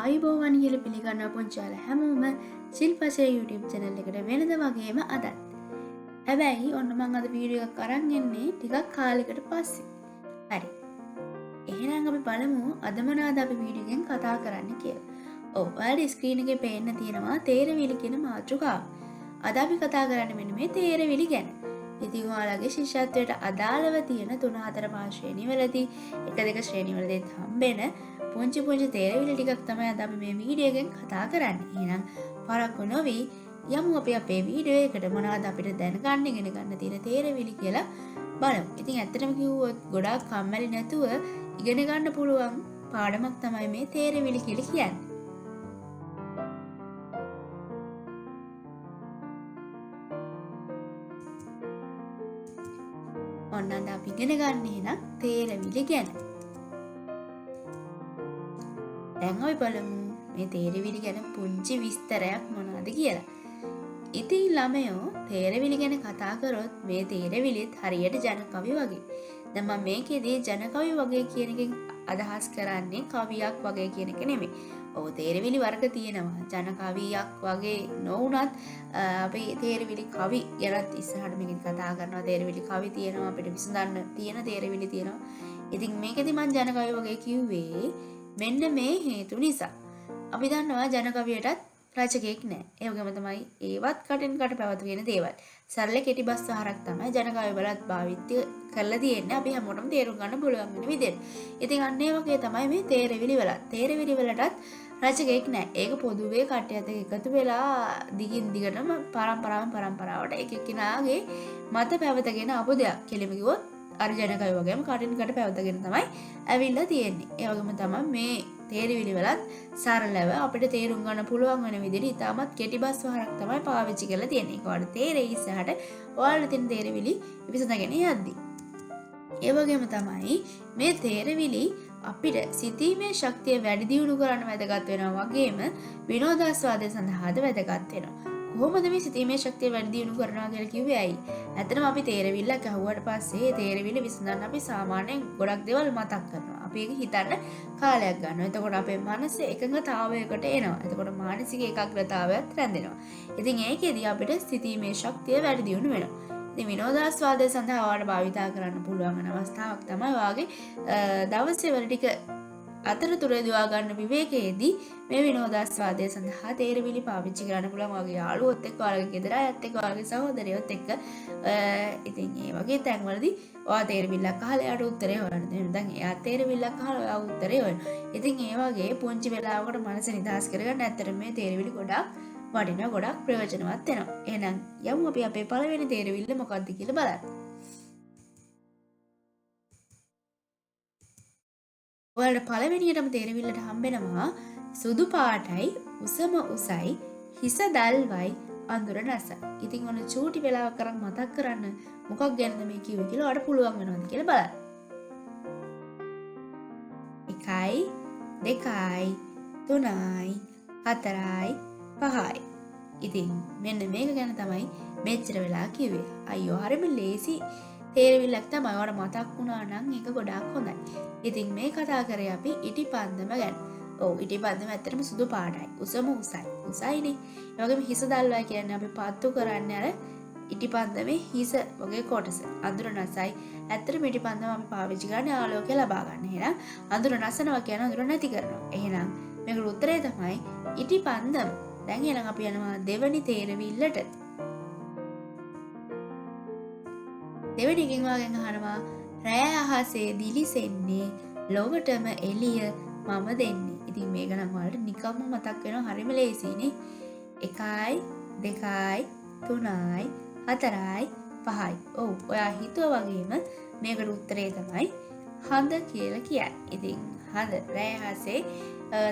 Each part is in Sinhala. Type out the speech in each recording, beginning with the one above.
ආයුබෝවන් කියලා පිළිගන්නවා පුංචාල හැමෝම ශිල්පසේ YouTube channel එකට වෙනද වගේම අදත්. හැබැයි ඔන්න මං අද වීඩියෝ එකක් අරන් එන්නේ ටිකක් කාලෙකට පස්සේ. හරි. එහෙනම් අපි බලමු අද මොනවද අපි වීඩියෝ එකෙන් කතා කරන්න කියලා. ඔව්, ඔයාලට ස්ක්‍රීන් එකේ පේන්න තියෙනවා තේරවිලි කියන මාතෘකාව. අද අපි කතා කරන්නේ මෙන්න මේ තේරවිලි ගැන. ඉතින් ඔයාලගේ ශිෂ්‍යත්වයට අදාළව තියෙන 3-4 පහ ශ්‍රේණිවලදී 1-2 ශ්‍රේණිවලදී හම්බෙන පුංචි තේරවිලි ටිකක් තමයි අද අපි මේ වීඩියෝ එකෙන් කතා කරන්නේ. එහෙනම් පරක්කු නොවි යමු අපි අපේ වීඩියෝ එකට මොනවද අපිට දැනගන්න ඉගෙන ගන්න තියෙන තේරවිලි කියලා බලමු. ඉතින් ඇත්තටම කිව්වොත් ගොඩාක් කම්මැලි නැතුව ඉගෙන ගන්න පුළුවන් පාඩමක් තමයි මේ තේරවිලි කියලා කියන්නේ. ඔන්න අද අපි ඉගෙන ගන්නේ නම් තේරවිලි ගැන. දැන් අපි බලමු මේ තේරවිලි ගැන පුංචි විස්තරයක් මොනවද කියලා. ඉතින් ළමයෝ තේරවිලි ගැන කතා කරොත් මේ තේරවිලිත් හරියට ජනකවි වගේ. දැන් මම මේකේදී ජනකවි වගේ කියන එකෙන් අදහස් කරන්නේ කවියක් වගේ කියන එක නෙමෙයි. ඔව් තේරවිලි වර්ග තියෙනවා. ජනකවියක් වගේ නොවුනත් අපි තේරවිලි කවි ගැනත් ඉස්සරහට මේකෙදි කතා කරනවා. තේරවිලි කවි තියෙනවා අපිට විසඳන්න තියෙන තේරවිලි තියෙනවා. ඉතින් මේකෙදි මම ජනකවි වගේ කිව්වේ මෙන්න මේ හේතු නිසා. අපි දන්නවා ජනකවියටත් රචකයෙක් නැහැ. ඒ වගේම තමයි ඒවත් කටින් කට පැවතුගෙන දේවල්. සරල කෙටි බස් ආහාරක් තමයි ජනකවි වලත් භාවිත කරලා තියෙන්නේ. අපි හැමෝටම තේරුම් ගන්න පුළුවන් වෙන විදිහට. ඉතින් අන්න ඒ වගේ තමයි මේ තේරවිලි වලත්. තේරවිලි වලටත් රචකයෙක් නැහැ. ඒක පොදුවේ කට්ටියත් එකතු වෙලා දිගින් දිගටම පරම්පරාවට එක එක්කිනාගේ මත පැවතගෙන ආපු දෙයක්. කෙලිම කිව්වොත් අර ජනකවි වගේම කටින් කට පැවතගෙන තමයි ඇවිල්ලා තියෙන්නේ. ඒ වගේම තමයි මේ තේරවිලි වලත් සරලව අපිට තේරුම් ගන්න පුළුවන් වෙන විදිහට ඉතාමත් කෙටි බස් වහරක් තමයි පාවිච්චි කරලා තියෙන්නේ. ඒක වල තේරෙයි ඉස්සරහට ඔයාලට තියෙන තේරවිලි විසඳගෙන යද්දි. ඒ වගේම තමයි මේ තේරවිලි අපිට සිතීමේ ශක්තිය වැඩි දියුණු කරන්න වැදගත් වෙනවා වගේම විනෝදාස්වාදය සඳහාද වැදගත් වෙනවා. කොහොමද මේ සිතීමේ ශක්තිය වැඩි දියුණු කරනවා කියලා කිව්වේ ඇයි? ඇත්තටම අපි තේරවිල්ලක් අහුවට පස්සේ තේරවිල්ල විසඳන්න අපි සාමාන්‍යයෙන් ගොඩක් දේවල් මතක් කරනවා. අපි ඒක හිතන්න කාලයක් ගන්නවා. එතකොට අපේ මනස එකඟතාවයකට එනවා. එතකොට මානසික ඒකාග්‍රතාවයත් රැඳෙනවා. ඉතින් ඒකෙදී අපිට සිතීමේ ශක්තිය වැඩි දියුණු වෙනවා. ඉතින් විනෝදාස්වාදය සඳහා ඔයාලට භාවිතා කරන්න පුළුවන් වෙන අවස්ථාවක් තමයි ඔයාගේ දවසේ වල ටික අතරතුරදී ඔයා ගන්න විවේකයේදී මේ විනෝදාස්වාදය සඳහා තේරවිලි පාවිච්චි කරන්න පුළුවන්. ඔයාගේ යාළුවොත් එක්ක, ඔයාගේ ගෙදර අයත් එක්ක, ඔයාගේ සහෝදරයොත් එක්ක ඉතින් මේ වගේ තැන්වලදී ඔයා තේරවිල්ලක් අහලා එයාට උත්තරේ හොයන්න දෙන්න. දැන් එයා තේරවිල්ලක් අහලා ඔයා උත්තරේ හොයනවා. ඉතින් ඒ වගේ පුංචි වෙලාවකට මනස නිදහස් කරගන්න ඇත්තට මේ තේරවිලි ගොඩක් වටිනවා, ගොඩක් ප්‍රයෝජනවත් වෙනවා. එහෙනම් යමු අපි අපේ පළවෙනි තේරවිල්ල මොකක්ද කියලා බලන්න. ඔයාලට පළවෙනියටම තේරවිල්ලට හම්බෙනවා සුදු පාටයි, උසම උසයි, හිස දල්වයි, අඳුර නැස. ඉතින් ඔන්න චූටි වෙලාවක් කරන් මතක් කරන්න මොකක් ගැනද මේ කිව්වේ කියලා ඔයාලට පුළුවන් වෙනවද කියලා බලන්න. 1යි 2යි 3යි 4යි 5යි. ඉතින් මෙන්න මේක ගැන තමයි මෙච්චර වෙලා කිව්වේ. අයියෝ හරිම ලේසි තේරවිල්ලක් තමයි. ඔයාලට මතක් වුණා නම් ඒක ගොඩාක් හොඳයි. ඉතින් මේ කතා කරේ අපි ඉටිපන්දම ගැන. ඔව් ඉටිපන්දම ඇත්තටම සුදු පාටයි. උසම උසයි. උසයිනේ. ඒ වගේම හිස දල්වා කියන්නේ අපි පත්තු කරන්නේ අර ඉටිපන්දමේ හිස වගේ කොටස. අඳුර නැසයි. ඇත්තටම ඉටිපන්දම අපි පාවිච්චි කරන්නේ ආලෝකය ලබා ගන්න. එහෙනම් අඳුර නැසනවා කියන අඳුර නැති කරනවා. එහෙනම් මේකට උත්තරේ තමයි ඉටිපන්දම. දැන් එහෙනම් අපි යනවා දෙවෙනි තේරවිල්ලට. දෙවෙනි එකෙන් වාගෙන් අහනවා රෑ අහසේ දිලිසෙන්නේ ලොවටම එළිය මම දෙන්නේ. ඉතින් මේක නම් ඔයාලට නිකම්ම මතක් වෙනවා. හරිම ලේසියිනේ. 1යි 2යි 3යි 4යි 5යි. ඔව් ඔයා හිතුවා වගේම මේකට උත්තරේ තමයි හඳ කියලා කියන්නේ. ඉතින් හඳ රෑ අහසේ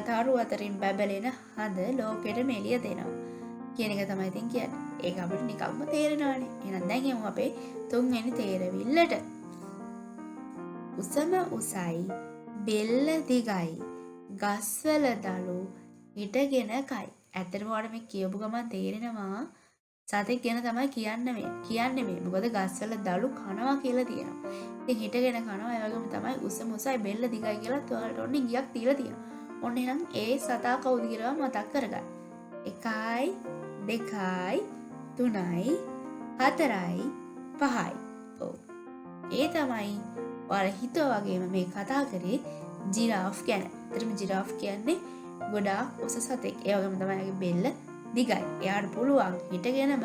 තරු අතරින් බැබලෙන හඳ ලෝකෙටම එළිය දෙනවා කියන එක තමයි ඉතින් කියන්නේ. ඒක අපිට නිකම්ම තේරෙනවානේ. එහෙනම් දැන් යමු අපේ තුන්වෙනි තේරවිල්ලට. උසම උසයි, බෙල්ල දිගයි, ගස්වල දළු හිටගෙන කයි. ඇත්තටම ඔයාලට මේ කියපු ගමන් තේරෙනවා සතෙක් ගැන තමයි කියන්නේ මේ. මොකද ගස්වල දළු කනවා කියලා තියෙනවා. ඉතින් හිටගෙන කනවා. ඒ වගේම තමයි උසම උසයි, බෙල්ල දිගයි කියලා ඔයාලට ඔන්න ගියක් තියලා තියෙනවා. ඔන්න එහෙනම් ඒ සතා කවුද කියලා මතක් කරගන්න. 1යි 2යි 3යි 4යි 5යි. ඔව්. ඒ තමයි ඔයාලා හිතුවා වගේම මේ කතා කරේ ජිරාෆ් ගැන. ඒතරම ජිරාෆ් කියන්නේ ගොඩාක් උස සතෙක්. ඒ වගේම තමයි එයාගේ බෙල්ල දිගයි. එයාට පුළුවන් හිටගෙනම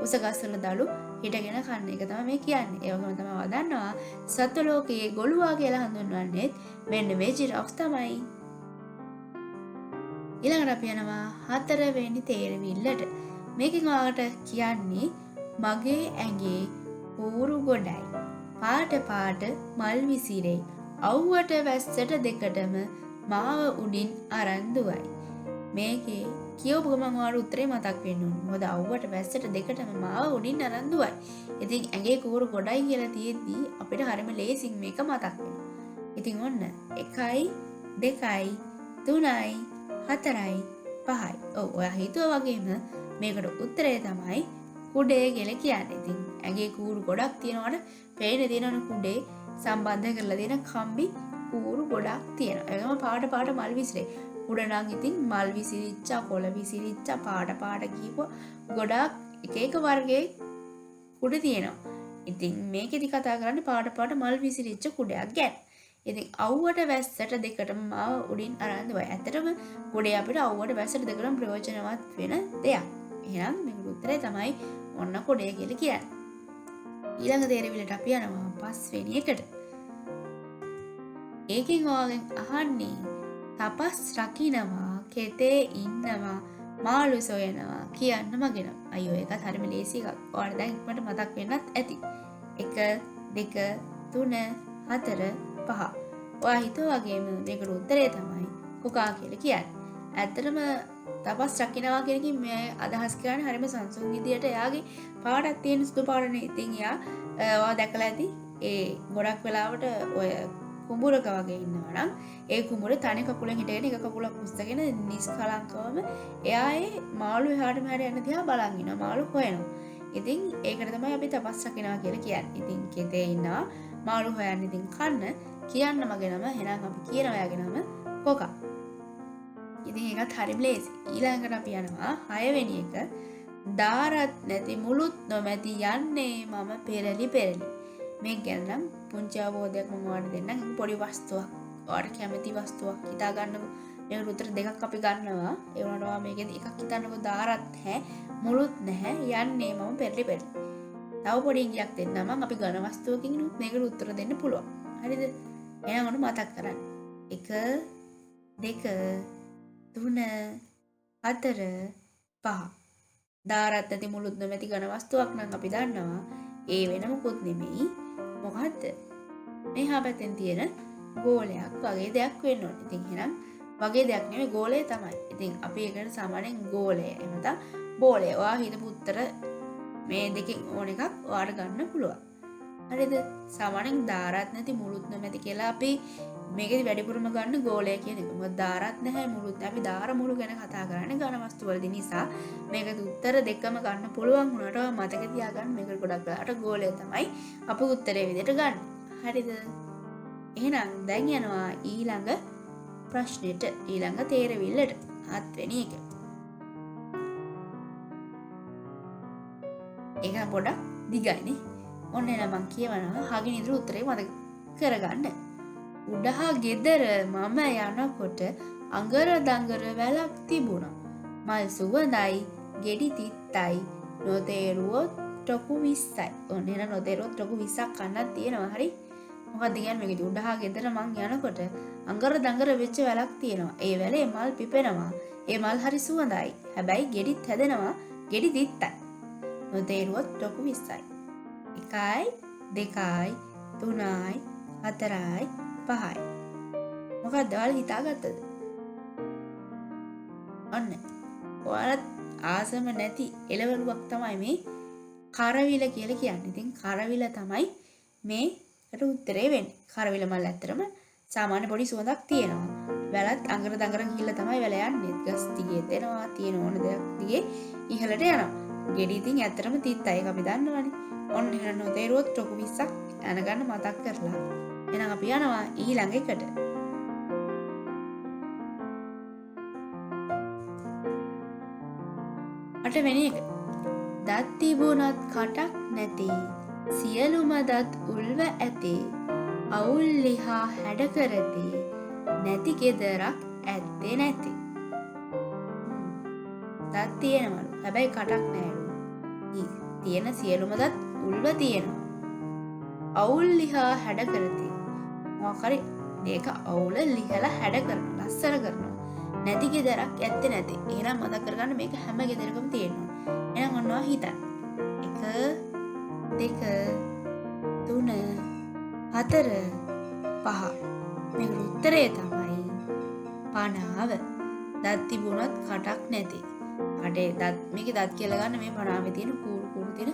උස ගස්වල දළු හිටගෙන කන්න එක තමයි මේ කියන්නේ. ඒ වගේම තමයි වදන්නවා සත්ව ලෝකයේ ගොළුවා කියලා හඳුන්වන්නේ මෙන්න මේ ජිරාෆ් තමයි. ඊළඟට අපි යනවා 4 වෙනි තේරවිල්ලට. මේකෙන් ඔයාලට කියන්නේ මගේ ඇඟේ ඌරු ගොඩයි. පාට පාට මල් විසිරෙයි. අව්වට වැස්සට දෙකටම මාව උඩින් අරන් දුවයි. මේකේ කියවපු ගමන් ඔයාලට උත්තරේ මතක් වෙන්න ඕනේ. මොකද අව්වට වැස්සට දෙකටම මාව උඩින් අරන් දුවයි. ඉතින් ඇඟේ ඌරු ගොඩයි කියලා තියෙද්දි අපිට හරියම ලේසින් මේක මතක් වෙනවා. ඉතින් ඔන්න 1යි 2යි 3යි 4යි 5යි. ඔව් ඔයා හිතුවා වගේම මේකට උත්තරේ තමයි කුඩේ කියලා කියන්නේ. ඉතින් ඇඟේ කූරු ගොඩක් තියෙනවට පේන තියෙනවනේ කුඩේ සම්බන්ධ කරලා තියෙන කම්බි කූරු ගොඩක් තියෙනවා. ඒකම පාට පාට මල් විසිරේ. උඩ නම් ඉතින් මල් විසිරිච්චා, කොළ විසිරිච්චා, පාට පාට කීප ගොඩක් එක එක වර්ගයේ කුඩ තියෙනවා. ඉතින් මේකෙදි කතා කරන්නේ පාට පාට මල් විසිරිච්ච කුඩයක් ගැන. ඉතින් අවුවට වැස්සට දෙකටම මාව උඩින් අරන් දුවයි. ඇත්තටම කුඩේ අපිට අවුවට වැස්සට දෙකටම ප්‍රයෝජනවත් වෙන දෙයක්. එහෙනම් මේකට උත්තරේ තමයි ඔන්න කුඩේ කියලා කියන්නේ. ඊළඟ තේරවිල්ලට අපි යනවා 5 වෙනි එකට. ඒකෙන් ඔයාගෙන් අහන්නේ තපස් රකින්නවා, කෙතේ ඉන්නවා, මාළු සොයනවා කියන්න මගෙන. අයියෝ ඒකත් හරිම ලේසි එකක්. ඔයාලට දැන් ඉක්මනට මතක් වෙන්නත් ඇති. 1 2 3 4 5. ඔයා හිතුවා වගේම මේකට උත්තරේ තමයි කුකා කියලා කියන්නේ. ඇත්තටම තපස් රකින්නවා කියන එකෙන් මේ අදහස් කරන්නේ හරිම සංසුන් විදියට එයාගේ පාටක් තියෙන සුදු පාටනේ. ඉතින් එයා ඔයා දැකලා ඇති ඒ ගොඩක් වෙලාවට ඔය කුඹුරක වගේ ඉන්නවා නම් ඒ කුඹුරේ තනි කකුලෙන් හිටගෙන එක කකුලක් උස්සගෙන නිස්කලංකවම එයා ඒ මාළු එහාට මෙහාට යන දිහා බලන් ඉනවා. මාළු හොයනවා. ඉතින් ඒකට තමයි අපි තපස් රකින්නවා කියලා කියන්නේ. ඉතින් කෙතේ ඉන්නවා මාළු හොයන්න ඉතින් කන්න කියන්න මගේ නම. එහෙනම් අපි කියනවා යාගේ නම කොකා. ඉතින් ඒකත් හරිම ලේසි. ඊළඟට අපි යනවා 6 වෙනි එක. දාරත් නැති මුළුත් නොමැති යන්නේ මම පෙරලි පෙරලි. මේක ගැන නම් පුංචි අවබෝධයක් මම ඔයාලට දෙන්නම්. පොඩි වස්තුවක්. ඔයාලට කැමති වස්තුවක් හිතා ගන්නකො. මේකට උත්තර දෙකක් අපි ගන්නවා. ඒ වුණාට ඔයා මේකෙන් එකක් හිතන්නකො. දාරත් නැහැ, මුළුත් නැහැ, යන්නේ මම පෙරලි පෙරලි. තව පොඩි ඉඟියක් දෙන්නම් මම. අපි ඝන වස්තුවකින් මේකට උත්තර දෙන්න පුළුවන්. හරිද? එහෙනම් ඔන්න මතක් කරගන්න. 1 2 3 4 5. දාරත් නැති මුළුත් නොමැති ඝන වස්තුවක් නම් අපි දන්නවා ඒ වෙන මොකුත් නෙමෙයි. මොකද්ද? මෙහා පැත්තෙන් තියෙන ගෝලයක් වගේ දෙයක් වෙන්න ඕනේ. ඉතින් එහෙනම් වගේ දෙයක් නෙමෙයි ගෝලය තමයි. ඉතින් අපි ඒකට සාමාන්‍යයෙන් ගෝලය එහෙම නැත්නම් බෝලය. ඔයා හිතපු උත්තර මේ දෙකෙන් ඕන එකක් ඔයාට ගන්න පුළුවන්. හරිද? සාමාන්‍යයෙන් දාරත් නැති මුළුත් නොමැති කියලා අපි මේකෙදි වැඩිපුරම ගන්න ගෝලය කියන එක. මොකද දාරත් නැහැ මුළුත් නැහැ. අපි දාර මුළු ගැන කතා කරන්නේ ඝන වස්තු වලදී නිසා මේකේ උත්තර දෙකම ගන්න පුළුවන් වුණාට මතක තියාගන්න මේක ගොඩක් වෙලාට ගෝලය තමයි අපේ උත්තරේ විදිහට ගන්න. හරිද? එහෙනම් දැන් යනවා ඊළඟ ප්‍රශ්නෙට. ඊළඟ තේරවිල්ලට 7 වෙනි එක. ඒක පොඩක් දිගයිනේ. ඔන්න එන මං කියවනවා හගින ඉදිරි උත්තරේ මතක කරගන්න. උඩහා ගෙදර මම යනකොට අඟර දඟර වැලක් තිබුණා. මල් සුවඳයි, ගෙඩි තිත්තයි, නොතේරුවොත් ටොකු 20යි. ඔන්න එන නොතේරුවොත් ටොකු 20ක් කන්නක් තියෙනවා. හරි? මොකක්ද කියන්නේ මේකේ උඩහා ගෙදර මං යනකොට අඟර දඟර වෙච්ච වැලක් තියෙනවා. ඒ වැලේ මල් පිපෙනවා. ඒ මල් හරි සුවඳයි. හැබැයි ගෙඩිත් හැදෙනවා. ගෙඩි තිත්තයි. නොතේරුවොත් ටොකු 20යි. 1යි 2යි 3යි 4යි 5යි. මොකක්ද ඔයාලා හිතාගත්තද? ඔන්න. ඔයාලත් ආසම නැති එළවලුවක් තමයි මේ කරවිල කියලා කියන්නේ. ඉතින් කරවිල තමයි මේකට උත්තරේ වෙන්නේ. කරවිල මල් ඇත්තටම සාමාන්‍ය පොඩි සුවඳක් තියෙනවා. වැලත් අඟර දඟර ගිහිල්ලා තමයි වැල යන්නේ. ගස් දිගේ දෙනවා, තියෙන ඕන දෙයක් දිගේ ඉහළට යනවා. ගෙඩි ඉතින් ඇත්තටම තිත්තයි. ඒක අපි දන්නවනේ. ඔන්න එහෙනම් නොතේරුවොත් ටොකු 20ක් අනගන්න මතක් කරලා. එහෙනම් අපි යනවා ඊළඟ එකට. 8වෙනි එක. දත් තිබුණත් කටක් නැති සියලුම දත් උල්ව ඇති අවුල් ලිහා හැඩ කරති නැති ගෙදරක් ඇත්තේ නැති. දත් තියෙනවලු හැබැයි කටක් නෑලු. තියෙන සියලුම දත් උල්ව තියෙනවා. අවුල් ලිහා හැඩ කරති. මොකරි මේක අවුල ලිහලා හැඩ කරනවා ලස්සන කරනවා. නැති ගෙදරක් ඇත්තේ නැති. එහෙනම් මතක් කරගන්න මේක හැම ගෙදරකම තියෙනවා. එහෙනම් ඔන්නවා හිතන්න. 1 2 3 4 5. මේකට උත්තරේ තමයි පනාව. දත් තිබුණත් කටක් නැති. කටේ දත් මේකේ දත් කියලා ගන්න මේ පනාවේ තියෙන කූරු තියෙන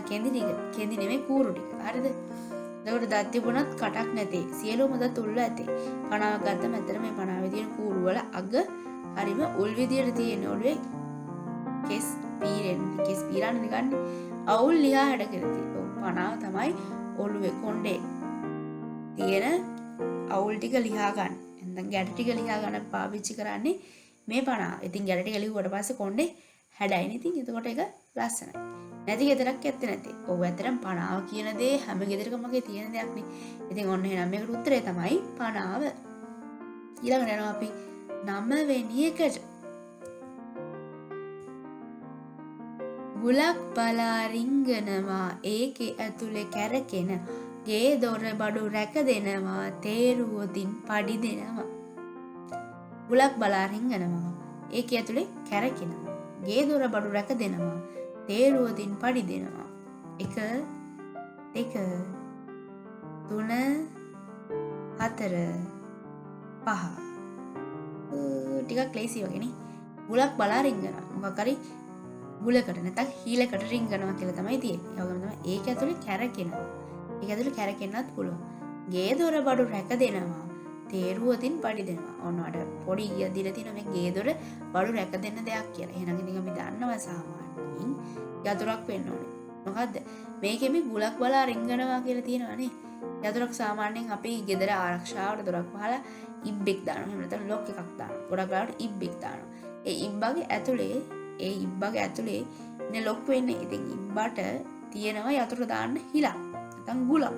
කෙඳි ටික. කෙඳි නෙමෙයි කූරු ටික. හරිද? එතකොට දත් තිබුණත් කටක් නැති. සියලුම දත් උල්ව ඇති. පනාවක් ගත්තම ඇත්තට මේ පනාවේ තියෙන කූරු වල අග හරිම උල් විදියට තියෙන ඔළුවේ කෙස් පීරන්නේ ගන්න. අවුල් ලිහා හැඩ කරති. පනාව තමයි ඔළුවේ කොණ්ඩේ තියෙන අවුල් ටික ලිහා ගන්න. නැත්නම් ගැට ටික ලිහා ගන්න පාවිච්චි කරන්නේ මේ පනාව. ඉතින් ගැට ටික ලිව්වට පස්සේ කොණ්ඩේ හැඩයිනේ. ඉතින් එතකොට ඒක ලස්සනයි. නැති ගෙදරක් ඇත්තේ නැති. ඔව් ඇත්තටම පනාව කියන දේ හැම ගෙදරකම වගේ තියෙන දෙයක් නේ. ඉතින් ඔන්න එහෙනම් මේකට උත්තරේ තමයි පනාව. ඊළඟට යනවා අපි 9 වෙනි එකට. බුලක් බලා රිංගනවා ඒකේ ඇතුලේ කැරකෙන ගේ දොර බඩු රැක දෙනවා තේරුවොතින් පඩි දෙනවා. බුලක් බලා රිංගනවා ඒකේ ඇතුලේ කැරකෙනවා ගේ දොර බඩු රැක දෙනවා තේරුවොතින් පඩි දෙනවා. 1 2 3 4 5. ටිකක් ලේසි වගේනේ. බුලක් බලා රිංගනවා මොකක් හරි බුලකට නැත්නම් හීලකට රිංගනවා කියලා තමයි තියෙන්නේ. ඒ වගේම තමයි ඒක ඇතුලේ කැරකෙනවා. ඒක ඇතුලේ කැරකෙන්නත් පුළුවන්. ගේ දොර බඩු රැක දෙනවා. තේරුවතින් පඩි දෙනවා. ඔන්නවට පොඩි ඊය දීලා තියෙනවා මේ ගේ දොර බඩු රැක දෙන්න දෙයක් කියලා. එහෙනම් ඉතින් අපි දන්නවා සාමාන්‍යයෙන් යතුරක් වෙන්න ඕනේ. මොකද්ද? මේකෙ මේ බුලක් බලා රිංගනවා කියලා තියෙනවානේ. යතුරක් සාමාන්‍යයෙන් අපි ගෙදර ආරක්ෂාවට දොරක් වහලා ඉබ්බෙක් දානවා. එහෙම නැත්නම් ලොක් එකක් දානවා. ගොඩක් වෙලාවට ඉබ්බෙක් දානවා. ඒ ඉබ්බගේ ඇතුලේ නේ ලොක් වෙන්නේ. ඉතින් ඉබ්බට තියෙනවා යතුර දාන්න හිලක්. නැත්නම් ගුලක්.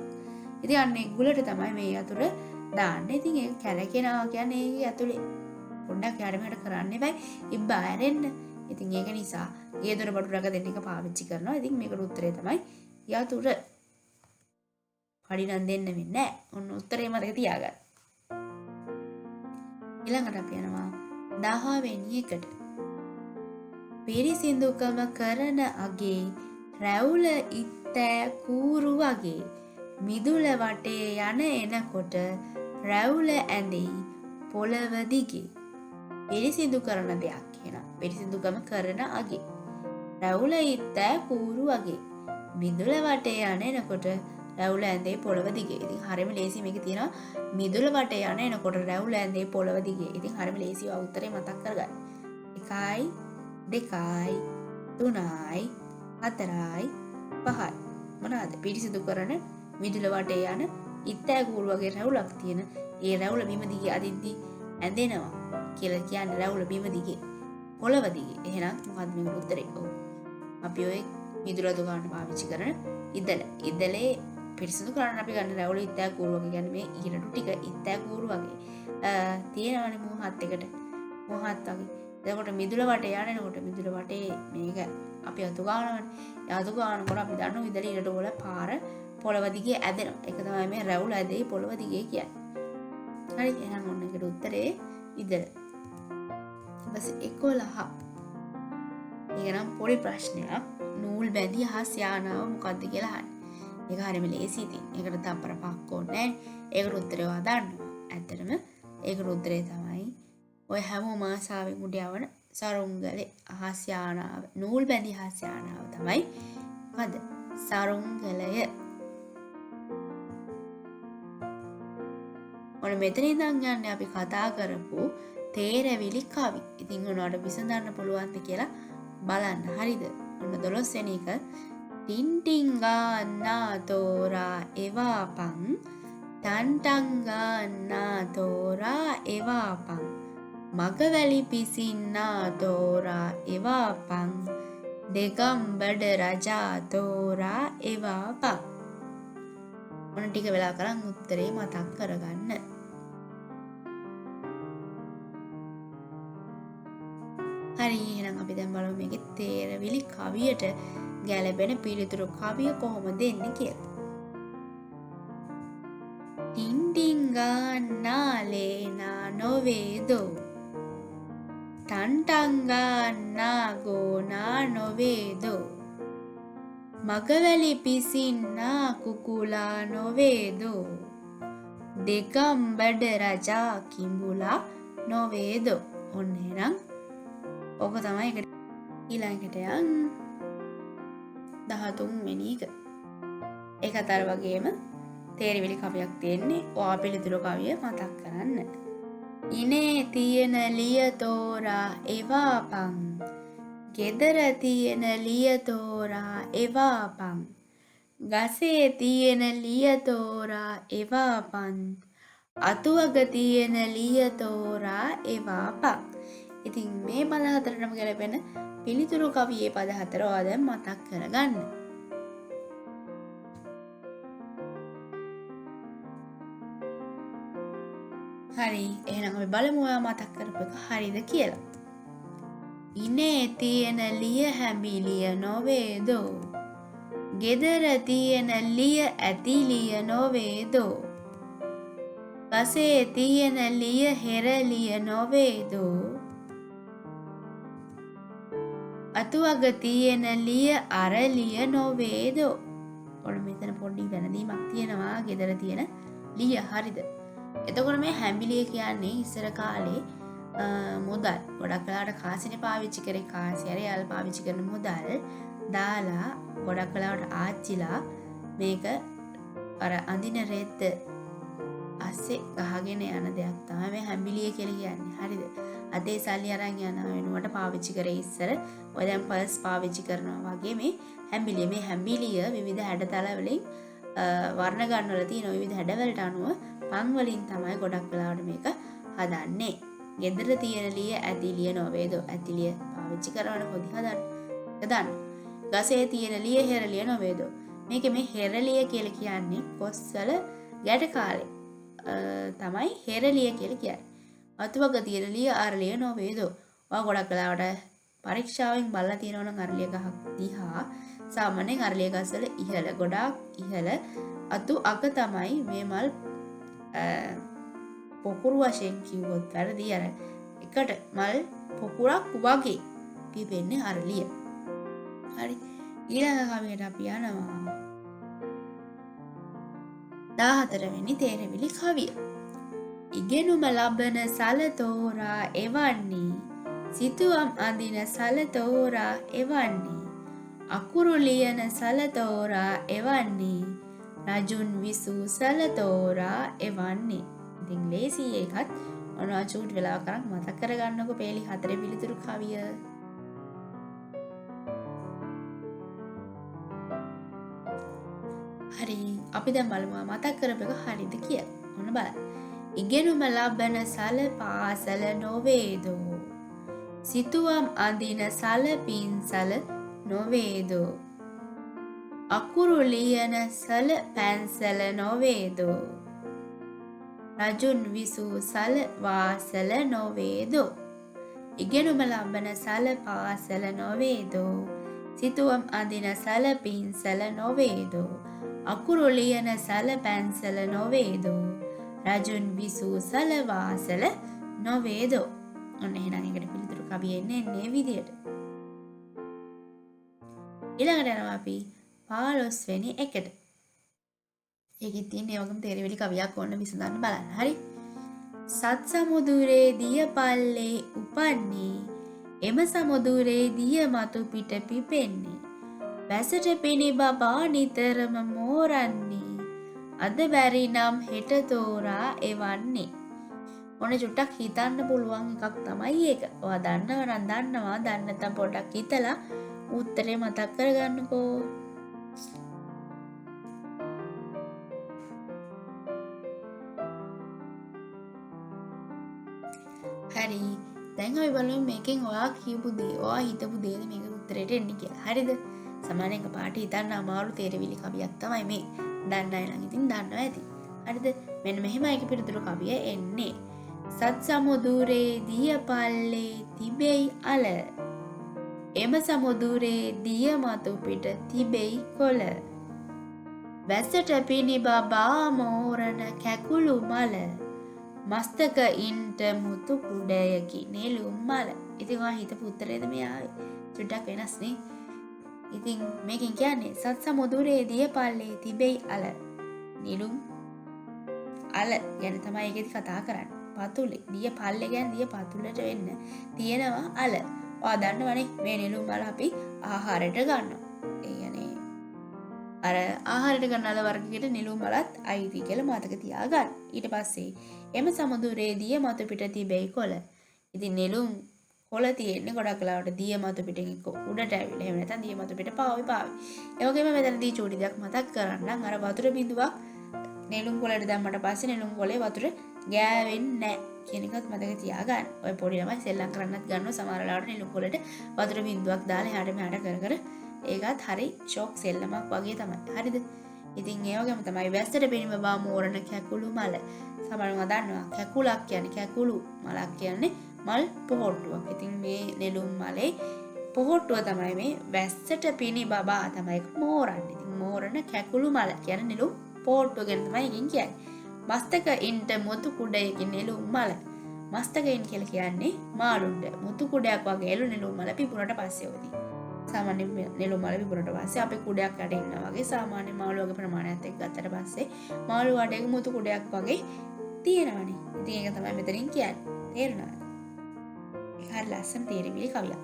ඉතින් අන්නේ ගුලට තමයි මේ යතුර දාන්න. ඉතින් ඒක කැරකෙනවා කියන්නේ ඒක ඇතුලේ පොඩ්ඩක් යාර මෙහෙට කරන්න එපා. ඉබ්බ ඇරෙන්න. ඉතින් ඒක නිසා ගේ දොර බඩු රැක දෙන්න එක පාවිච්චි කරනවා. ඉතින් මේකට උත්තරේ තමයි යතුර. පඩි නම් දෙන්න වෙන්නේ නැහැ. ඔන්න උත්තරේ මතක තියාගන්න. ඊළඟට අපි යනවා 10 වෙනි එකට. පිරිසිදුකම කරන අගේ රැවුල ඉත්තෑ කූරු වගේ මිදුල වටේ යන එනකොට රැවුල ඇඳෙයි පොළව දිගේ. පිරිසිදු කරන දෙයක් කියනවා. පිරිසිදුකම කරන අගේ රැවුල ඉත්තෑ කූරු වගේ මිදුල වටේ යන එනකොට රැවුල ඇඳේ පොළව දිගේ. ඉතින් හරියම ලේසි මේකේ තියෙනවා මිදුල වටේ යන එනකොට රැවුල ඇඳේ පොළව දිගේ. ඉතින් හරියම ලේසිව උත්තරේ මතක් කරගන්න. 1යි 2යි 3යි 4යි 5යි. මොනවාද? පිරිසිදු කරන මිදුල වටේ යන ඉත්තෑ කූරු වගේ රැවුලක් තියෙන ඒ රැවුල බිම දිගේ අදිද්දි ඇඳෙනවා කියලා කියන්නේ රැවුල බිම දිගේ පොළව දිගේ. එහෙනම් මොකද්ද මේකට උත්තරේ? ඔව්. අපි ඔය මිදුල දුගාන පාවිච්චි කරන ඉදලේ පිරිසිදු කරන්න අපි ගන්න රැවුල ඉත්තෑ කූරු වගේ කියන්නේ මේ ඉරටු ටික ඉත්තෑ කූරු වගේ තියෙනවනේ මොහත් එකට මොහත් වගේ. එතකොට මිදුල වටේ යනකොට මිදුල වටේ මේක අපි අතු ගන්නවනේ. ඒ අතු ගන්නකොට අපි දන්නවා ඉදලේ ඉරටු වල පාර පොළව දිගේ ඇදෙනවා. ඒක තමයි මේ රැවුල ඇදේ පොළව දිගේ කියන්නේ. හරි. එහෙනම් ඔන්න ඒකට උත්තරේ ඉදල. ඊපස්සේ 11. ඒක නම් පොඩි ප්‍රශ්නයක්. නූල් බැඳි හස් යානාව මොකද්ද කියලා අහන්නේ. ඒක හරියම ලේසි ඉතින්. ඒකට තප්පර පහක් ඕනේ නැහැ. ඒකට උත්තරේ ඔයා දන්නවා. ඇත්තටම ඒකට උත්තරේ තමයි ඔය හැමෝම ආසාවෙන් උඩ යවන සරුංගලේ අහස් යානාව. නූල් බැඳි හස් යානාව තමයි මොකද්ද? සරුංගලය. ඔන්න මෙතන ඉඳන් යන්නේ අපි කතා කරපු තේරවිලි කවි. ඉතින් ඔයාලට විසඳන්න පුළුවන්ද කියලා බලන්න. හරිද? ඔන්න 12 වෙනි එක. ටින්ටින් ගාන්නා තෝරා එවාපන් ටන්ටන් ගාන්නා තෝරා එවාපන් මගවැලි පිසින්නා තෝරා එවාපන් දෙගම්බඩ රජා තෝරා එවාපන්. ඔන්න ටික වෙලා කරන් උත්තරේ මතක් කරගන්න. හරි එහෙනම් අපි දැන් බලමු මේකේ තේරවිලි කවියට ගැලපෙන පිළිතුරු කවිය කොහොමද එන්නේ කියලා. ටින්ටිංගාන්නාලේනා නොවේදෝ ටන්ටංගාන්නා ගෝනා නොවේදෝ මගවැලි පිසින්නා කුකුලා නොවේදෝ දෙගම්බඩ රජා කිඹුලා නොවේදෝ. ඔන්න එහෙනම් ඕක තමයි එකට ඊළඟට යන් 13 වෙනි එක. ඒකත් අර වගේම තේරවිලි කවියක් තියෙන්නේ. ඔයා පිළිතුරු කවිය මතක් කරන්න. ඉනේ තියෙන ලිය තෝරා එවාපන් ගෙදර තියෙන ලිය තෝරා එවාපන් ගසේ තියෙන ලිය තෝරා එවාපන් අතුවග තියෙන ලිය තෝරා එවාපන්. ඉතින් මේ පද හතරටම ගැලපෙන පිළිතුරු කවියේ පද හතර ඔයා දැන් මතක් කරගන්න. හරි එහෙනම් අපි බලමු ඔයා මතක් කරපු එක හරිද කියලා. ඉනේ තියෙන ලිය හැඹිලිය නොවේදෝ ගෙදර තියෙන ලිය ඇතිලිය නොවේදෝ ගසේ තියෙන ලිය හෙරලිය නොවේදෝ අතුවග තියෙන ලිය අරලිය නොවේදෝ. ඔන්න මෙතන පොඩි වැරදීමක් තියෙනවා ගෙදර තියෙන ලිය හරිද? එතකොට මේ හැඹිලිය කියන්නේ ඉස්සර කාලේ මුදල් ගොඩක් වෙලාවට කාසිනේ පාවිච්චි කරේ කාසි හරි යාල් පාවිච්චි කරන මුදල් දාලා ගොඩක් වෙලාවට ආච්චිලා මේක අර අඳින රෙද්ද අස්සේ ගහගෙන යන දෙයක් තමයි මේ හැඹිලිය කියලා කියන්නේ. හරිද? අතේ සල්ලි අරන් යන වෙනුවට පාවිච්චි කරේ ඉස්සර ඔය දැන් පර්ස් පාවිච්චි කරනවා වගේ මේ හැඹිලිය විවිධ හැඩතල වලින් වර්ණ ගන්නවල තියෙන විවිධ හැඩවලට අනුව පන් වලින් තමයි ගොඩක් වෙලාවට මේක හදන්නේ. ගෙදර තියෙන ලිය ඇතිලිය නොවේදෝ ඇතිලිය පාවිච්චි කරන පොඩි හදන්න. ගදන්න. ගසේ තියෙන ලිය හෙරලිය නොවේදෝ. මේකේ මේ හෙරලිය කියලා කියන්නේ කොස්වල ගැට කාලේ තමයි හෙරලිය කියලා කියන්නේ. අතුවක තියෙන ලිය අරලිය නොවේදෝ. ඔයා ගොඩක් වෙලාවට පරීක්ෂාවෙන් බලලා තියෙනවා නම් අරලිය ගහක් දිහා සාමාන්‍යයෙන් අරලිය ගස්වල ඉහළ ගොඩාක් ඉහළ අතු අග තමයි මේ මල් පොකුරු වශයෙන් කිව්වොත් වැරදි අර එකට මල් පොකුරක් වගේ පිපෙන්නේ අරලිය. හරි ඊළඟ කවියට අපි යනවා 14 වෙනි තේරවිලි කවිය. ඉගෙනුම ලබන සල තෝරා එවන්නේ සිතුවම් අඳින සල තෝරා එවන්නේ අකුරු ලියන සල තෝරා එවන්නේ රජුන් විසූ සල තෝරා එවන්නේ. ඉතින් ලේසි එකත් ඔනවා චූට් වෙලා කරන් මතක් කරගන්නකො පේලි 4 පිළිතුරු කවිය. හරි අපි දැන් බලමු මතක් කරපු එක හරිද කියලා. ඔන්න බලන්න. ඉගෙනුම ලබන සල පාසල නොවේදෝ සිතුවම් අඳින සල පින්සල නොවේදෝ අකුරු ලියන සල පැන්සල නොවේදෝ රජුන් විසූ සල වාසල නොවේදෝ. ඉගෙනුම ලබන සල පාසල නොවේදෝ සිතුවම් අඳින සල පින්සල නොවේදෝ අකුරු ලියන සල පැන්සල නොවේදෝ රජුන් විසූ සල වාසල නොවේදෝ. ඔන්න එහෙනම් ඒකට පිළිතුරු කවිය එන්නේ මේ විදියට. ඊළඟට යනවා අපි 15 වෙනි එකට. ඒකෙත් තියෙන ඒ වගේම තේරවිලි කවියක් ඕන විසඳන්න බලන්න. හරි. සත් සමුදුරේ දිය පල්ලේ උපන්නේ එම සමුදුරේ දිය මතු පිට පිපෙන්නේ වැසට පිණි බබා නිතරම මෝරන්නේ අද බැරි නම් හෙට තෝරා එවන්නේ. ඔන්න චුට්ටක් හිතන්න පුළුවන් එකක් තමයි ඒක. ඔයා දන්නව නම් දන්නවා, දන්න නැත්නම් පොඩ්ඩක් හිතලා උත්තරේ මතක් කරගන්නකෝ. හරි දැන් අපි බලමු මේකෙන් ඔයා කියපු දේ, ඔයා හිතපු දේද මේකට උත්තරේට එන්නේ කියලා. හරිද? සාමාන්‍යයෙන් පාටි හිතන්න අමාරු තේරවිලි කවියක් තමයි මේ. දන්න අය නම් ඉතින් දන්නවා ඇති. හරිද? මෙන්න මෙහෙමයි ඒක පිළිතුරු කවිය එන්නේ. සත් සමුදුරේ දිය පල්ලේ තිබෙයි අල. එම සමුදුරේ දිය මතු පිට තිබෙයි කොළ. වැස්සට පිණි බබා මෝරණ කැකුළු මල. මස්තක ඉන්ට මුතු කුඩයකි නෙළුම් මල. ඉතින් ඔයා හිතපු උත්තරේද මේ ආවේ? චුට්ටක් වෙනස් නේ. ඉතින් මේකෙන් කියන්නේ සත් සමුදුරේ දිය පල්ලේ තිබෙයි අල. නෙළුම් අල ගැන තමයි ඒකෙදි කතා කරන්නේ. පතුලේ දිය පල්ලේ ගැන දිය පතුලට වෙන්න තියෙනවා අල. ඔයා දන්නවනේ මේ නෙළුම් මල අපි ආහාරයට ගන්නවා. ඒ කියන්නේ අර ආහාරයට ගන්න අල වර්ගයකට නෙළුම් මලත් අයිති කියලා මතක තියාගන්න. ඊට පස්සේ එම සමුදුරේ දිය මතු පිට තිබෙයි කොළ. ඉතින් නෙළුම් කොළ තියෙන්නේ ගොඩක් වෙලාවට දිය මතු පිටින් එක්ක උඩට ඇවිල්ලා. එහෙම නැත්නම් දිය මතු පිට පාවි. ඒ වගේම මෙතනදී චූටි දෙයක් මතක් කරන්නම්. අර වතුර බිඳුවක් නෙළුම් කොළට දැම්මට පස්සේ නෙළුම් කොළේ වතුර ගෑවෙන්නේ නැහැ කියන එකත් මතක තියාගන්න. ඔය පොඩි ළමයි සෙල්ලම් කරන්නත් ගන්නවා සමහර වෙලාවට නෙළුම් කොළට වතුර බිඳුවක් දාලා එහාට මෙහාට කර ඒකත් හරි ෂොක් සෙල්ලමක් වගේ තමයි. හරිද? ඉතින් ඒ වගේම තමයි වැස්සට පිණි බබා මෝරණ කැකුළු මල. සමහරව දන්නවා කැකුලක් කියන්නේ කැකුළු මලක් කියන්නේ මල් පොහොට්ටුවක්. ඉතින් මේ නෙළුම් මලේ පොහොට්ටුව තමයි මේ වැස්සට පිණි බබා තමයි මෝරන්නේ. ඉතින් මෝරණ කැකුළු මල කියන්නේ නෙළුම් පොහොට්ටුව ගැන තමයි ඉකින් කියන්නේ. මස්තක ඉන්ට මුතු කුඩයකින් නෙළුම් මල. මස්තකයින් කියලා කියන්නේ මාළුන්ට. මුතු කුඩයක් වගේ එළු නෙළුම් මල පිපුරට පස්සේ උදී. සාමාන්‍ය නෙළුම් මල පිපුරට පස්සේ අපි කුඩයක් යට ඉන්නවා වගේ සාමාන්‍ය මාළුවගේ ප්‍රමාණයත් එක්ක ගත්තට පස්සේ මාළු වටේක මුතු කුඩයක් වගේ තියෙනවනේ. ඉතින් ඒක තමයි මෙතනින් කියන්නේ. තේරුණාද? ඒක හරි ලස්සන තේරවිලි කවියක්.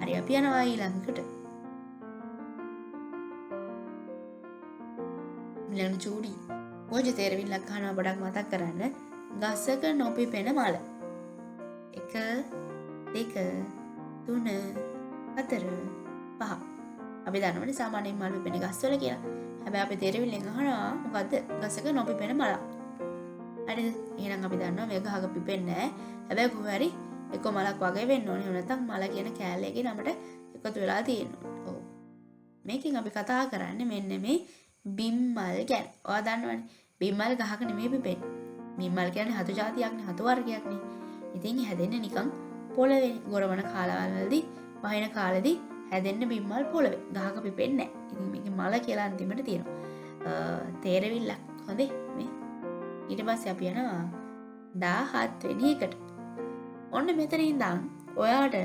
හරි අපි යනවා ඊළඟට. ඊළඟ චූඩි. මොජ තේරවිල්ලක් අහනවා පොඩක් මතක් කරන්න. ගසක නොපිපෙන මල. 1 2 3 4 5. අපි දන්නවනේ සාමාන්‍යයෙන් මල් පිපෙන ගස්වල කියලා. හැබැයි අපි තේරවිල්ලෙන් අහනවා මොකද්ද ගසක නොපිපෙන මලක්. හරිද? එහෙනම් අපි දන්නවා මේ ගහක පිපෙන්නේ නැහැ. හැබැයි කොහේ හරි එක මලක් වගේ වෙන්න ඕනේ. එහෙම නැත්නම් මල කියන කෑල්ලේගේ නමට එකතු වෙලා තියෙනවා. ඔව්. මේකෙන් අපි කතා කරන්නේ මෙන්න මේ බිම්මල් ගැන. ඔයා දන්නවනේ බිම්මල් ගහක නෙමෙයි පිපෙන්නේ. බිම්මල් කියන්නේ හතු జాතියක්නේ, හතු වර්ගයක්නේ. ඉතින් හැදෙන්නේ නිකන් පොළවේ ගොරවන කාලවලදී, වහින කාලෙදී හැදෙන්න බිම්මල් පොළවේ. ගහක පිපෙන්නේ නැහැ. ඉතින් මේකේ මල කියලා අන්තිමට තියෙනවා. තේරවිල්ලක්. හොඳේ මේ ඊට පස්සේ අපි යනවා 17 වෙනි එකට. ඔන්න මෙතන ඉඳන් ඔයාට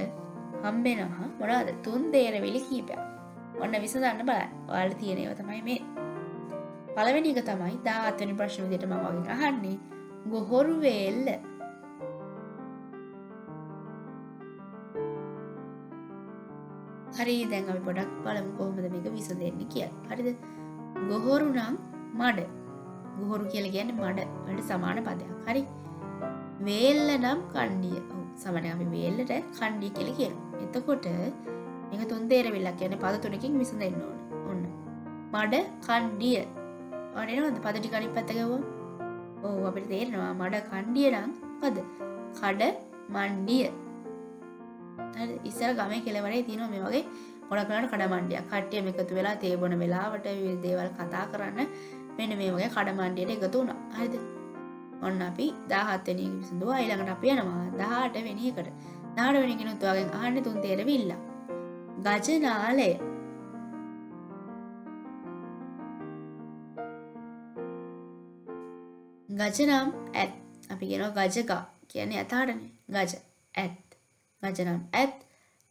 හම්බෙනවා මොනවද? 3 තේරවිලි කීපයක්. ඔන්න විසඳන්න බලන්න. ඔයාලට තියෙන ඒවා තමයි මේ. පළවෙනි එක තමයි 17 වෙනි ප්‍රශ්න විදිහට මම වගේ අහන්නේ. ගොහොරු වේල්ල. හරි දැන් අපි පොඩක් බලමු කොහොමද මේක විසඳෙන්නේ කියලා. හරිද? ගොහොරු නම් මඩ. ගොහොරු කියලා කියන්නේ මඩ වලට සමාන පදයක්. හරි. වේල්ල නම් කණ්ඩිය. ඔව් සමහරවිට අපි වේල්ලට කණ්ඩිය කියලා කියනවා. එතකොට මේක තුන් තේරවිල්ලක් කියන්නේ පද තුනකින් විසඳෙන්න ඕන. ඔන්න. මඩ කණ්ඩිය. ඔන්න එනවද පද ටික අනිත් පැත්ත ගවුවම? ඔව් අපිට තේරෙනවා මඩ කණ්ඩිය නම් මොකද? කඩ මණ්ඩිය. හරි ඉස්සර ගමේ කෙළවරේ තියෙනවා මේ වගේ ගොඩක් වෙලාවට කඩ මණ්ඩියක්. කට්ටියම එකතු වෙලා තේ බොන වෙලාවට විවිධ දේවල් කතා කරන්න මෙන්න මේ වගේ කඩ මණ්ඩියට එකතු වුණා. හරිද? ඔන්න අපි 17 වෙනි එක විසඳුවා. ඊළඟට අපි යනවා 18 වෙනි එකට. 18 වෙනි කෙනුත් ඔයාගෙන් අහන්නේ තුන් තේරවිල්ල. ගජනාලය. ගජ නම් ඇත්. අපි කියනවා ගජක කියන්නේ ඇතාටනේ. ගජ ඇත්. ගජ නම් ඇත්.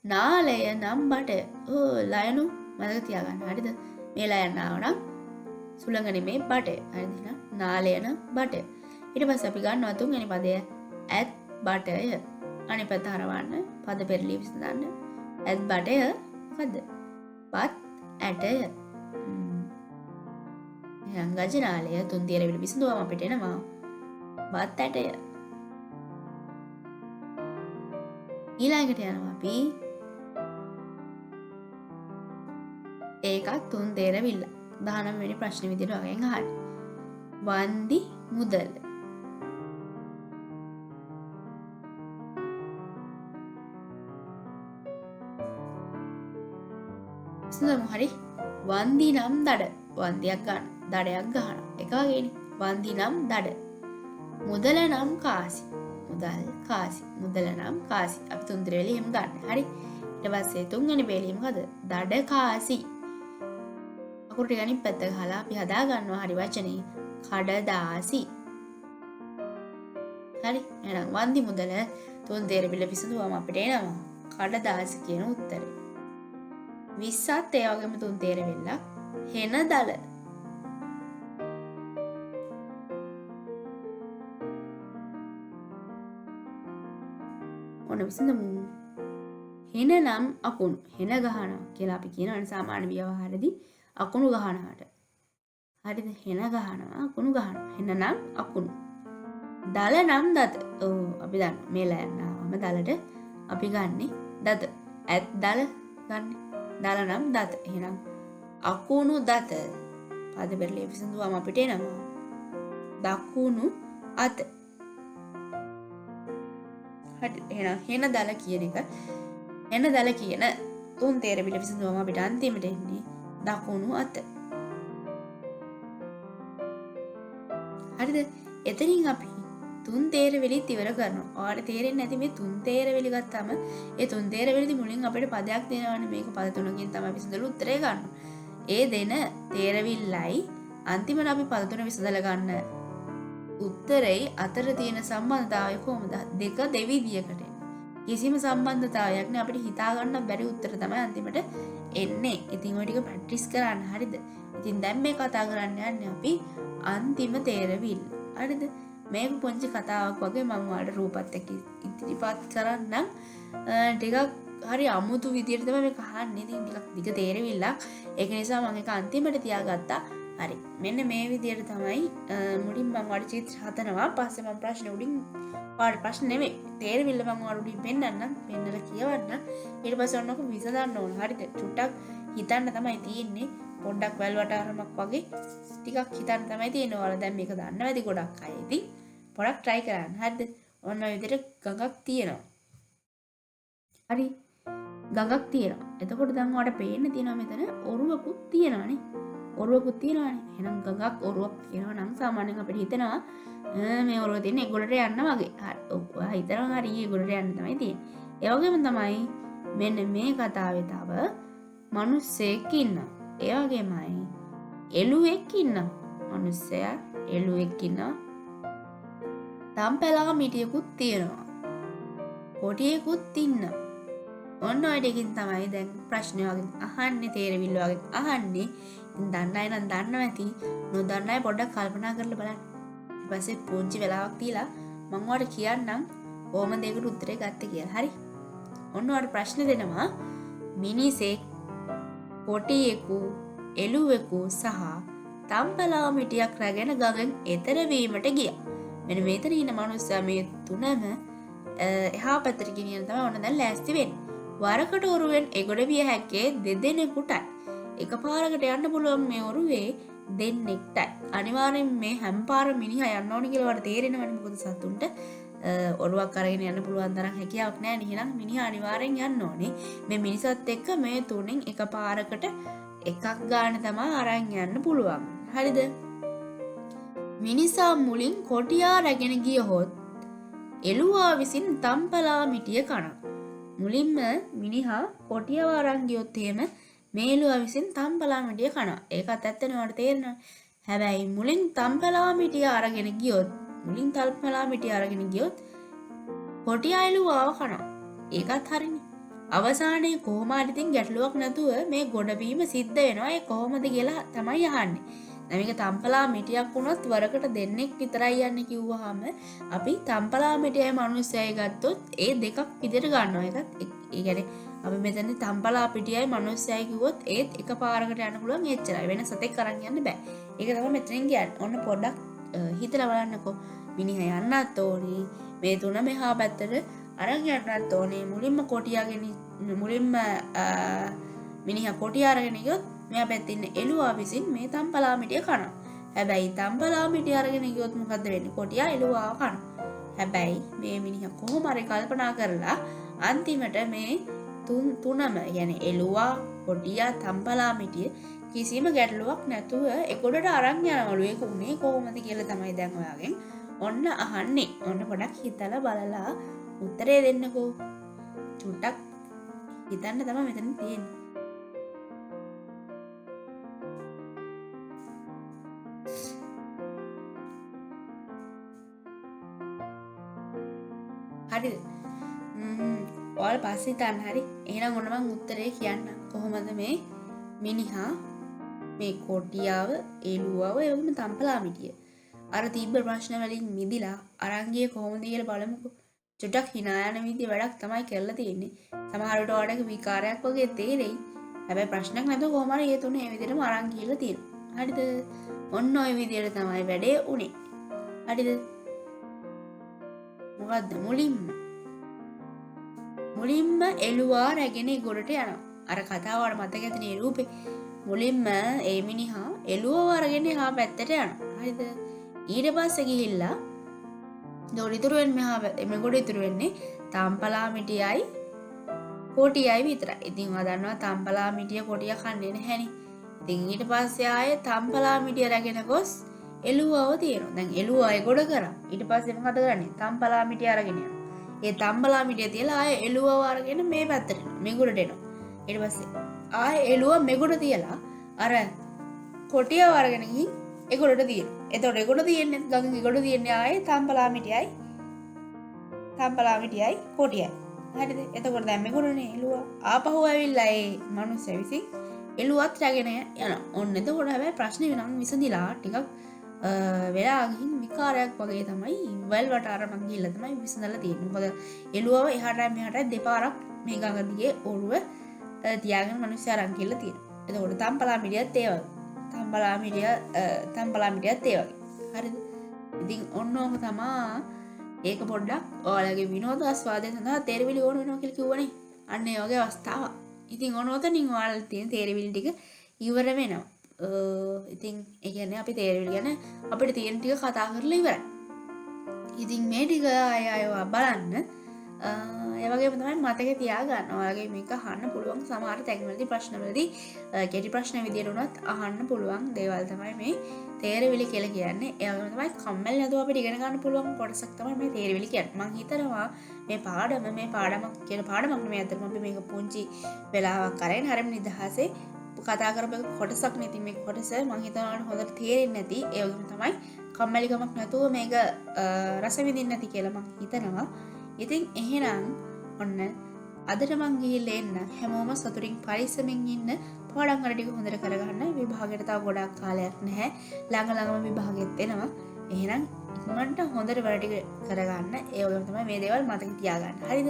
නාලය නම් බට. ඕ ලයනු මතක තියාගන්න. හරිද? මේ ලයන ආව නම් සුළඟ නෙමේ බට. හරිද? නාලය නම් බට. ඊට පස්සේ අපි ගන්නවා තුන්වෙනි පදය ඇත් බටය. අනිත් පැත්ත හරවන්න පද පෙරළි විසඳන්න. ඇත් බටය මොකද්ද? බත් ඇටය. එහෙනම් ගජනාලය තුන් තේරවිලි විසඳුවම අපිට එනවා බත් ඇටය. ඊළඟට යනවා අපි ඒකත් තුන් තේරවිල්ල. 19 වෙනි ප්‍රශ්න විදිහට වගෙන් අහන්න. වන්දි මුදල. විසඳමු. හරි. වන්දි නම් දඩ. වන්දියක් ගන්න. දඩයක් ගන්න. එක වගේනේ. වන්දි නම් දඩ. මුදල නම් කාසි. මුදල් කාසි. මුදල නම් කාසි. අපි තුන්දෙනෙ වෙලේ එහෙම ගන්න. හරි. ඊට පස්සේ තුන්වෙනි වෙලේ මොකද? දඩ කාසි. අකුරු ටික අනිත් පැත්ත ගහලා අපි හදා ගන්නවා හරි වචනේ. කඩදාසි. හරි. එහෙනම් වන්දි මුදල තුන් තේරවිල්ල විසඳුවම අපිට එනවා කඩදාසි කියන උත්තරේ. 20ත් ඒ වගේම තුන් තේරවිල්ලක්. හෙන දල. ඔන්න විසඳමු. හෙන නම් අකුණු. හෙන ගහනවා කියලා අපි කියනවනේ සාමාන්‍ය ව්‍යවහාරෙදී අකුණු ගහනවාට. හරිද? හෙන ගහනවා අකුණු ගහනවා. හෙන නම් අකුණු. දල නම් දත. ඔව් අපි දන්න මේ ලෑන්නාවම දලට අපි ගන්නෙ දත. ඇත් දල ගන්න. දල නම් දත. එහෙනම් අකුණු දත. පද පෙරළේ විසඳුවම අපිට එනවා දකුණු අත. හරි. එහෙනම් හෙන දල කියන එක හෙන දල කියන තුන් තේරවිල්ල විසඳුවම අපිට අන්තිමට එන්නේ දකුණු අත. හරිද? එතනින් අපි තුන් තේරවිලිත් ඉවර කරනවා. ඔයාලට තේරෙන්නේ නැති මේ තුන් තේරවිලි ගත්තාම ඒ තුන් තේරවිලිදි මුලින් අපිට පදයක් දෙනවනේ මේක පද තුනකින් තමයි විසඳලා උත්තරේ ගන්න. ඒ දෙන තේරවිල්ලයි අන්තිමට අපි පද තුන විසඳලා ගන්න උත්තරේ අතර තියෙන සම්බන්ධතාවය කොහොමද? දෙක දෙවිදියකට. කිසිම සම්බන්ධතාවයක් නෑ අපිට හිතා ගන්න බැරි උත්තර තමයි අන්තිමට එන්නේ. ඉතින් ඔය ටික ප්‍රැක්ටිස් කරන්න. හරිද? ඉතින් දැන් මේ කතා කරන්න යන්නේ අපි අන්තිම තේරවිල්ල. හරිද? මේක පොන්චි කතාවක් වගේ මම ඔයාලට රූපත් එක්ක ඉදිරිපත් කරන්නම්. ටිකක් හරි අමුතු විදියට තමයි මේක අහන්නේ. ඉතින් ටිකක් දිග තේරවිල්ලක්. ඒක නිසා මම ඒක අන්තිමට තියාගත්තා. හරි. මෙන්න මේ විදියට තමයි මුලින් මම ඔයාලට චිත්‍ර හදනවා. පස්සේ මම ප්‍රශ්න උඩින් ඔයාලට ප්‍රශ්න නෙමෙයි. තේරවිල්ල මම ඔයාලට උඩින් පෙන්නන්නම්. පෙන්නලා කියවන්න. ඊට පස්සේ ඔන්නක විසඳන්න ඕන. හරිද? චුට්ටක් හිතන්න තමයි තියෙන්නේ. පොඩ්ඩක් වැල්වට අරමක් වගේ ටිකක් හිතන්න තමයි තියෙන්නේ. ඔයාලා දැන් මේක දන්නවා ඇති ගොඩක් අය. ඉතින් පොඩක් try කරන්න. හරිද? ඔන්න ඔය විදිහට ගඟක් තියෙනවා. හරි. ගඟක් තියෙනවා. එතකොට දැන් ඔයාලට පේන්න තියෙනවා මෙතන ඔරුවකුත් තියෙනවානේ. ඔරුවකුත් තියෙනවානේ. එහෙනම් ගඟක් ඔරුවක් කියනවා නම් සාමාන්‍යයෙන් අපිට හිතෙනවා මේ ඔරුව තියෙන ඒගොල්ලට යන්න වගේ. හරි. ඔයා හිතනවා හරි ඒගොල්ලට යන්න තමයි තියෙන්නේ. ඒ වගේම තමයි මෙන්න මේ කතාවේ තව මිනිස්සෙක් ඉන්නවා. ඒ වගේමයි එළුවෙක් ඉන්නවා. මිනිස්සයා එළුවෙක් ඉන්නවා. තම්පැලා මිටියකුත් තියෙනවා. කොටියෙකුත් ඉන්නවා. ඔන්න ඔය ටිකකින් තමයි දැන් ප්‍රශ්න වගේ අහන්නේ තේරවිල්ල වගේ අහන්නේ. ඉතින් දන්න අය නම් දන්නවා ඇති. නොදන්න අය පොඩ්ඩක් කල්පනා කරලා බලන්න. ඊට පස්සේ පුංචි වෙලාවක් තියලා මම ඔයාලට කියන්නම් කොහොම දෙයකට උත්තරේ ගත්තේ කියලා. හරි. ඔන්න ඔයාලට ප්‍රශ්න දෙනවා. මිනිසෙක් කොටියෙකු එළුවෙකු සහ තම්පලා මිටියක් රැගෙන ගඟෙන් එතර වීමට ගියා. මෙන්න මෙතන ඉන්න මිනිස්සයා මේ තුනම එහා පැත්තට ගෙනියන තමයි ඔන්න දැන් ලෑස්ති වෙන්නේ. වරකට ඔරුවෙන් එගොඩ විය හැක්කේ දෙදෙනෙකුටයි. එකපාරකට යන්න පුළුවන් මේ ඔරුවේ දෙන්නෙක්ටයි. අනිවාර්යෙන් මේ හැම පාර මිනිහා යන්න ඕනි කියලා වට තේරෙනවනේ. මොකද සතුන්ට ඔරුවක් අරගෙන යන්න පුළුවන් තරම් හැකියාවක් නැහැ නේ. එහෙනම් මිනිහා අනිවාර්යෙන් යන්න ඕනේ. මේ මිනිසත් එක්ක මේ තුනෙන් එකපාරකට එකක් ගන්න තමයි අරන් යන්න පුළුවන්. හරිද? මිනිසා මුලින් කොටියා රැගෙන ගියහොත් එළුවා විසින් තම්පලා මිටිය කනවා. මුලින්ම මිනිහා කොටියව අරන් ගියොත් එහෙම මේ එළුවා විසින් තම්පලා මිටිය කනවා. ඒකත් ඇත්තනේ ඔයාලට තේරෙනවා. හැබැයි මුලින් තම්පලා මිටිය අරගෙන ගියොත් කොටියා එළුවාව කනවා. ඒකත් හරිනේ. අවසානයේ කොහොම හරි ඉතින් ගැටලුවක් නැතුව මේ ගොඩවීම සිද්ධ වෙනවා. ඒ කොහොමද කියලා තමයි අහන්නේ. දැන් මේක තම්පලා මිටියක් වුණොත් වරකට දෙන්නෙක් විතරයි යන්නේ කිව්වහම අපි තම්පලා මිටියයි මිනිස්සයයි ගත්තොත් ඒ දෙකක් විදිහට ගන්නවා. ඒකත් ඒ කියන්නේ අපි මෙතන තම්පලා පිටියයි මිනිස්සයයි කිව්වොත් ඒත් එකපාරකට යන්න පුළුවන් එච්චරයි. වෙන සතෙක් අරන් යන්න බෑ. ඒක තමයි මෙතනින් කියන්නේ. ඔන්න පොඩ්ඩක් හිතලා බලන්නකෝ. මිනිහා යන්නත් ඕනේ. මේ තුන මෙහා පැත්තට අරන් යන්නත් ඕනේ. මුලින්ම මිනිහා කොටිය අරගෙන ගියොත් මෙයා පැත්තේ ඉන්න එළුවා විසින් මේ තම්පලා මිටිය කනවා. හැබැයි තම්පලා මිටිය අරගෙන ගියොත් මොකද්ද වෙන්නේ? කොටියා එළුවාව කනවා. හැබැයි මේ මිනිහා කොහොම හරි කල්පනා කරලා අන්තිමට මේ තුනම يعني එළුවා, කොටියා, තම්බලා මිටිය කිසිම ගැටලුවක් නැතුව එකොඩට අරන් යනවලු. ඒක උනේ කොහොමද කියලා තමයි දැන් ඔයාගෙන් ඔන්න අහන්නේ. ඔන්න පොඩක් හිතලා බලලා උත්තරේ දෙන්නකෝ. චුට්ටක් හිතන්න තමයි මෙතන තියෙන්නේ. හරිද? ඔයාලා පස්සේ හිතන්න හරි. එහෙනම් ඔන්න මම උත්තරේ කියන්න. කොහොමද මේ මිනිහා මේ කොටියාව, එළුවව එවම තම්පලා මිටිය අර තිබ්බ ප්‍රශ්න වලින් මිදිලා අරන් ගියේ කොහොමද කියලා බලමුකෝ. චුට්ටක් hina යන විදිය වැඩක් තමයි කරලා තියෙන්නේ. සමහර විට ඔයාලට විකාරයක් වගේ තේරෙයි. හැබැයි ප්‍රශ්නයක් නැතුව කොහොම හරි ඒ තුනේ මේ විදිහටම අරන් ගිහලා තියෙනවා. හරිද? ඔන්න ඔය විදියට තමයි වැඩේ උනේ. හරිද? මොකද්ද මුලින්ම එළුවා රැගෙන ගොඩට යනවා. අර කතාව වල මතක ඇතිනේ රූපේ. මුලින්ම ඒ මිනිහා එළුවව අරගෙන එහා පැත්තට යනවා. හරිද? ඊට පස්සේ ගිහිල්ලා දොරිතුරු වෙන්නේ මෙගොඩ ඉතුරු වෙන්නේ තම්පලා මිටියයි කොටියයි විතරයි. ඉතින් ඔයා දන්නවා තම්පලා මිටිය කොටිය කන්නේ නැහැනේ. ඉතින් ඊට පස්සේ ආයේ තම්පලා මිටිය රැගෙන ගොස් එළුවව තියෙනවා. දැන් එළුවා ඒ ගොඩ කරා. ඊට පස්සේ මොකද කරන්නේ? තම්පලා මිටිය අරගෙන යනවා. ඒ තම්පලා මිටිය තියලා ආයේ එළුවව අරගෙන මේ පැත්තට එනවා. මෙගොඩට එනවා. ඊට පස්සේ ආයේ එළුව මෙගොඩ තියලා අර කොටියව අරගෙන ගිහින් ඒගොඩට තියෙනවා. එතකොට ඒගොඩ තියෙන්නේ ගඟ ඒගොඩ තියෙන්නේ ආයේ තම්පලා මිටියයි කොටියයි. හරිද? එතකොට දැන් මේගොල්ලෝනේ එළුවා ආපහු ඇවිල්ලා ඒ මිනිස්සු විසින් එළුවත් රැගෙන යනවා. ඔන්න එතකොට හැබැයි ප්‍රශ්නේ වෙනම් විසඳිලා ටිකක් වෙලා ගිහින් විකාරයක් වගේ තමයි වැල් වට අරන් ගිහිල්ලා තමයි විසඳලා තියෙන්නේ. මොකද එළුවව එහාට මෙහාට දෙපාරක් මේ ගඟ දිගේ ඔරුව තියාගෙන මිනිස්සු අරන් ගිහිල්ලා තියෙනවා. එතකොට තම්පලා මිටියත් ඒ වගේ. තම්පලා මිටියත් ඒ වගේ. හරිද? ඉතින් ඔන්න ඕක තමා ඒක පොඩ්ඩක් ඔයාලගේ විනෝදාස්වාදය සඳහා තේරවිලි ඕන වෙනවා කියලා කිව්වනේ. අන්න ඒ වගේ අවස්ථාවක්. ඉතින් ඔන්න ඔතනින් ඔයාලට තියෙන තේරවිලි ටික ඉවර වෙනවා. ඉතින් ඒ කියන්නේ අපි තේරවිලි ගැන අපිට තියෙන ටික කතා කරලා ඉවරයි. ඉතින් මේ ටික අය බලන්න. ඒ වගේම තමයි මතක තියාගන්න. ඔයාලගේ මේක අහන්න පුළුවන් සමහර තැන්වලදී ප්‍රශ්නවලදී කෙටි ප්‍රශ්න විදියට උනත් අහන්න පුළුවන් දේවල් තමයි මේ තේරවිලි කියලා කියන්නේ. ඒ වගේම තමයි කම්මැලි නැතුව අපිට ඉගෙන ගන්න පුළුවන් කොටසක් තමයි මේ තේරවිලි කියන්නේ. මම හිතනවා මේ පාඩමක් කියන පාඩමක් නෙමෙයි අතට අපි මේක පුංචි වෙලාවක් අරගෙන හරියම නිදහසේ කතා කරපු කොටසක් නෙති මේ කොටස මම හිතනවා හොඳට තේරෙන්නේ නැති. ඒ වගේම තමයි කම්මැලිකමක් නැතුව මේක රස විඳින්න නැති කියලා මම හිතනවා. ඉතින් එහෙනම් ඔන්න අදට මං ගිහිල්ලා එන්න. හැමෝම සතුටින් පරිස්සමින් ඉන්න. පාඩම් වල ටික හොඳට කරගන්න. විභාගයට තව ගොඩක් කාලයක් නැහැ. ළඟම විභාගෙත් එනවා. එහෙනම් ඉක්මනට හොඳට වැඩ ටික කරගන්න. ඒ වගේම තමයි මේ දේවල් මතක තියාගන්න. හරිද?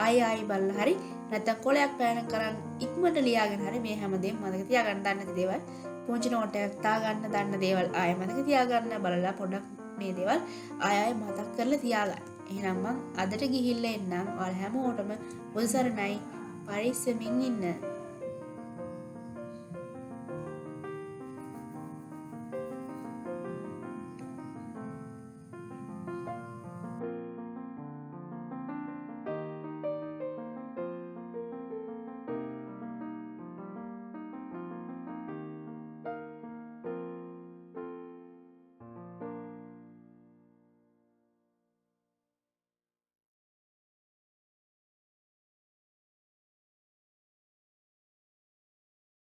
ආයි බලලා හරි නැත්නම් කොලයක් පෑන කරන් ඉක්මනට ලියාගෙන හරි මේ හැමදේම මතක තියාගන්න. දන්න දේවල් පුංචි නෝට් එකක් දාගන්න. දන්න දේවල් ආයෙ මතක තියාගන්න. බලලා පොඩ්ඩක් මේ දේවල් ආයෙ මතක් කරලා තියාගන්න. එහෙනම් මං අදට ගිහිල්ලා එන්නම්. ඔයාලා හැමෝටම මුල් සරණයි. පරිස්සමින් ඉන්න.